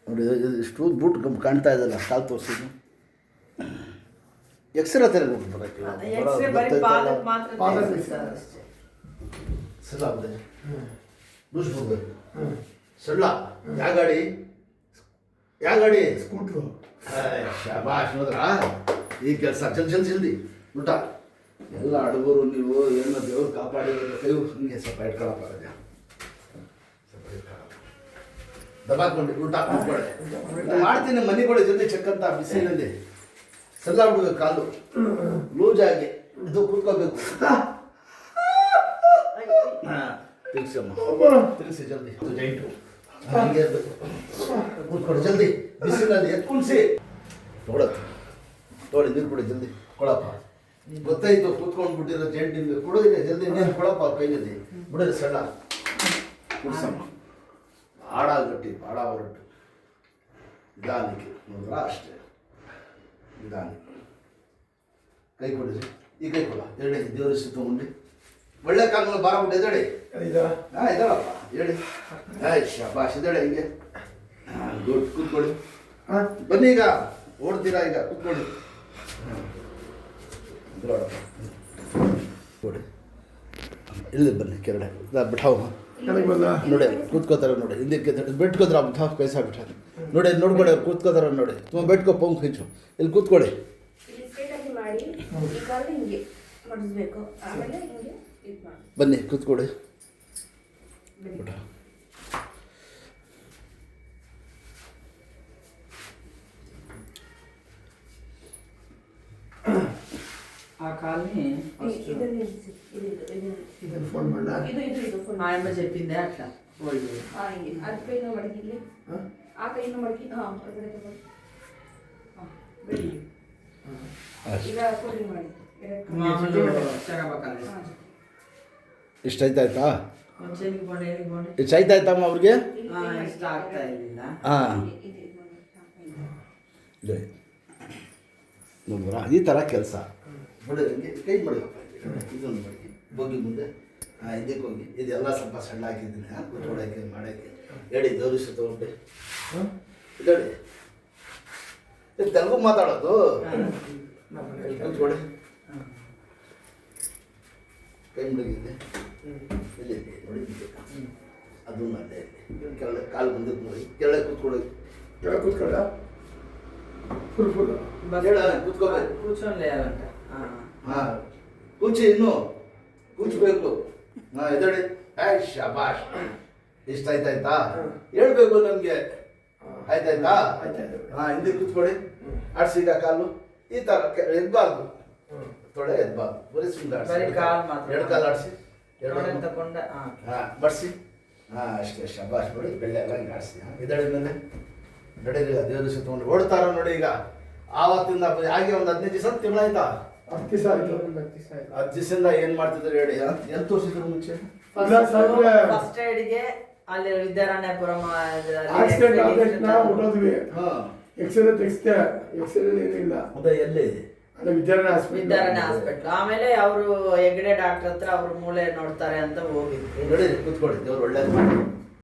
ನೋಡಿ ಇಷ್ಟು ಬೂಟ್ ಕಾಣ್ತಾ ಇದಲ್ಲ ಕಾಲು ತೋರಿಸಿದ್ದು ಎಕ್ಸ್ರೇ ಥರ ಸಣ್ಣ ಯಾವ ಗಾಡಿ ಸ್ಕೂಟ್ರು ಶಾಬಾಷ್ ನೋಡ್ರ ಈ ಕೆಲಸ ಜಲ್ದಿ ಊಟ ಎಲ್ಲ ಅಡುಗರು ನೀವು ಏನೋ ದೇವ್ರು ಕಾಪಾಡಿದ್ರೆ ಕೈ ಹಿಂಗೆ ಸ್ವಲ್ಪ ಇಟ್ಕೊಳಪ್ಪ ದಬಾಕೊಂಡು ಊಟ ಮಾಡ್ತೀನಿ ಮನೆಗಳ ಜೊತೆ ಚೆಕ್ಕಂತ ಬಿಸಿಲಿನಲ್ಲಿ ಸಲ್ಲ ಬಿಡ್ಬೇಕು ಕಾಲು ಲೂಜಾಗಿ ಇದು ಕೂತ್ಕೋಬೇಕು ತಿರುಗಿಸಿ ಜಲ್ದಿ ಜೈಂಟು ಹಂಗೆ ಇರಬೇಕು ಕೂತ್ಕೊಡು ಜಲ್ದಿ ಬಿಸಿಲಲ್ಲಿ ಎತ್ಕುಣಿಸಿ ನೋಡತ್ತೆ ನೋಡಿ ನೀರು ಕೊಡಿ ಜಲ್ದಿ ಕೊಡಪ್ಪ ಗೊತ್ತಾಯ್ತು ಕೂತ್ಕೊಂಡು ಬಿಟ್ಟಿರೋ ಜೈಂಟಿಂದ ಕೊಡೋದಿಲ್ಲ ಜಲ್ದಿ ನೀರು ಕೊಡಪ್ಪ ಕೈಯಲ್ಲಿ ಬಿಡೋದು ಸಣ್ಣ ಕುಡ್ಸಮ್ಮ ಆಡ ಗಟ್ಟಿ ಆಡ ಹೊರಟು ನಿಧಾನಕ್ಕೆ ನೋಡ್ರ ಅಷ್ಟೇ ನಿಧಾನಕ್ಕೆ ಕೈ ಕೊಡಿರಿ ಈ ಕೈ ಕೊಡ ಹೇಳಿ ದೇವ್ರ ತಗೊಂಡು ಒಳ್ಳೆ ಕಾಲ ಬಾರ ಬಿಟ್ಟು ಎದಳಿ ಹಾಂ ಇದ್ದಾಳಪ್ಪ ಹೇಳಿ ಶಾಬಾಷ್ ಇದ್ದಾಳೆ ಹಿಂಗೆ ಗುಡ್ ಕೂತ್ಕೊಳ್ಳಿ ಬನ್ನಿ ಈಗ ಓಡ್ತೀರಾ ಈಗ ಕೂತ್ಕೊಳ್ಳಿ ಕೊಡಿ ಇಲ್ಲಿ ಬನ್ನಿ ಕೆರಡೆ ಬಿಠಾವ್ ನೋಡಿ ಕೂತ್ಕೋತಾರೆ ನೋಡಿ ಹಿಂದಕ್ಕೆ ಬಿಟ್ಕೋದ್ರ ಬಿಠಾವ್ ಕೈಸಾ ಬಿಠಾ ನೋಡಿ ನೋಡ್ಕೊಳ್ಳಿ ಅವ್ರು ಕೂತ್ಕೋತಾರ ನೋಡಿ ತುಂಬ ಬೆಟ್ಕೋ ಪಂಕ್ ಹೆಚ್ಚು ಇಲ್ಲಿ ಕೂತ್ಕೊಳ್ಳಿ ಬನ್ನಿ ಕೂತ್ಕೊಳ್ಳಿ ಬಿಠ ఆ కాల్ని ఆయమ్మ చెప్పిందే అట్లా ಇಷ್ಟ ಆಯ್ತಾಯ್ತಾ ಇಷ್ಟ ಆಯ್ತಾಯ್ತಮ್ಮ ಅವ್ರಿಗೆ ಇಷ್ಟ ಆಗ್ತಾ ಇರಲಿಲ್ಲ. ಹಾಂ ನೋಡಿದ್ರ ಈ ಥರ ಕೆಲಸ ನೋಡಿ ಕೈ ಮಾಡಿ ಇದೊಂದು ಮಾಡಿ ಹೋಗಿ ಮುಂದೆ ಇದಕ್ಕೆ ಹೋಗಿ ಇದೆಲ್ಲ ಸ್ವಲ್ಪ ಸಣ್ಣ ಹಾಕಿದ್ದೀನಿ ಕೂತ್ಕೊಳಕ್ಕೆ ಮಾಡೋಕ್ಕೆ ಹೇಳಿ ದೌರಿಸಿ ತೊಗೊಂಡೆ ಇದೇಳಿ ಇದು ತೆಲುಗು ಮಾತಾಡೋದು ಕೂತ್ಕೊಳ್ಳಿ ಕೈ ಮುಡಿಗಿದೆ ಇಲ್ಲಿ ನೋಡಿ ಅದು ಅಲ್ಲೇ ಕೆಳಗೆ ಕಾಲು ಮುಂದಕ್ಕೆ ನೋಡಿ ಕೆಳಗೆ ಕೂತ್ಕೊಳ್ಳಿ ಕೆಳಗೆ ಕೂತ್ಕೊಳ್ಳ ಫುಲ್ ಕೂತ್ಕೋಬೇಕು కూర్చొని లేదంట. ಹಾಂ ಕೂಚಿ ಇನ್ನು ಕೂಚಬೇಕು ಹಾಂ ಎದಡಿ ಶಾಬಾಷ್ ಇಷ್ಟ ಆಯ್ತಾಯ್ತಾ ಹೇಳ್ಬೇಕು ನಮಗೆ ಆಯ್ತಾಯ್ತಾ ಹಾಂ ಹಿಂದೆ ಕೂತ್ಕೊಳ್ಳಿ ಆಡ್ಸಿ ಈಗ ಕಾಲು ಈ ಥರ ಎದ್ಬಾರ್ದು ತೊಡೆ ಎದ್ಬಾರ್ದು ಬರೀ ಸುಮ್ಮನೆ ಎರಡು ಕಾಲು ಆಡಿಸಿ ಹಾಂ ಬಡಿಸಿ ಹಾಂ ಅಷ್ಟೇ ಶಾಬಾಷ್ ನೋಡಿ ಬೆಳ್ಳೆ ಎಲ್ಲ ಹಿಂಗೆ ಆಡಿಸಿ ಇದಳಿ ಮೇಲೆ ನಡೀರಿ ದೇವ್ರ ದಿವಸ ತೊಗೊಂಡು ಓಡ್ತಾರ ನೋಡಿ ಈಗ ಆವತ್ತಿಂದ ಹಾಗೆ ಒಂದು 15 ದಿವಸ ತಿಂಗಳಾಯ್ತಾ 10 ದಿವಸ ಆಯ್ತು 10 ದಿವಸದಿಂದ ಏನು ಮಾಡ್ತಿದ್ರು ಹೇಳಿ ಎಲ್ಲಿ ತೋರಿಸಿದ್ರು ಮುಂಚೆ ಫಸ್ಟ್ ಏಡ್ಗೆ ಅಲ್ಲಿ ವಿದ್ಯಾರಣ್ಯಪುರಂ ಆಕ್ಸಿಡೆಂಟ್ ಆದ ತಕ್ಷಣ ಹೊರದ್ವಿ ಎಕ್ಸ್ರೇ ತೆಗಿಸ್ತೆ ಎಕ್ಸ್ರೇ ಏನಿಲ್ಲ ಅದೇ ಎಲ್ಲಿ ಅದೇ ವಿದ್ಯಾರಣ್ಯ ಹಾಸ್ಪಿಟ್ಲ್ ಆಮೇಲೆ ಅವರು ಹೆಗ್ಡೆ ಡಾಕ್ಟರ್ ಹತ್ರ ಅವ್ರ ಮೂಳೆ ನೋಡ್ತಾರೆ ಅಂತ ಹೋಗಿದ್ವಿ. ನೋಡಿ ಕೂತ್ಕೊಳ್ಳಿ ದೇವ್ರು ಒಳ್ಳೇದು ಮಾಡಿ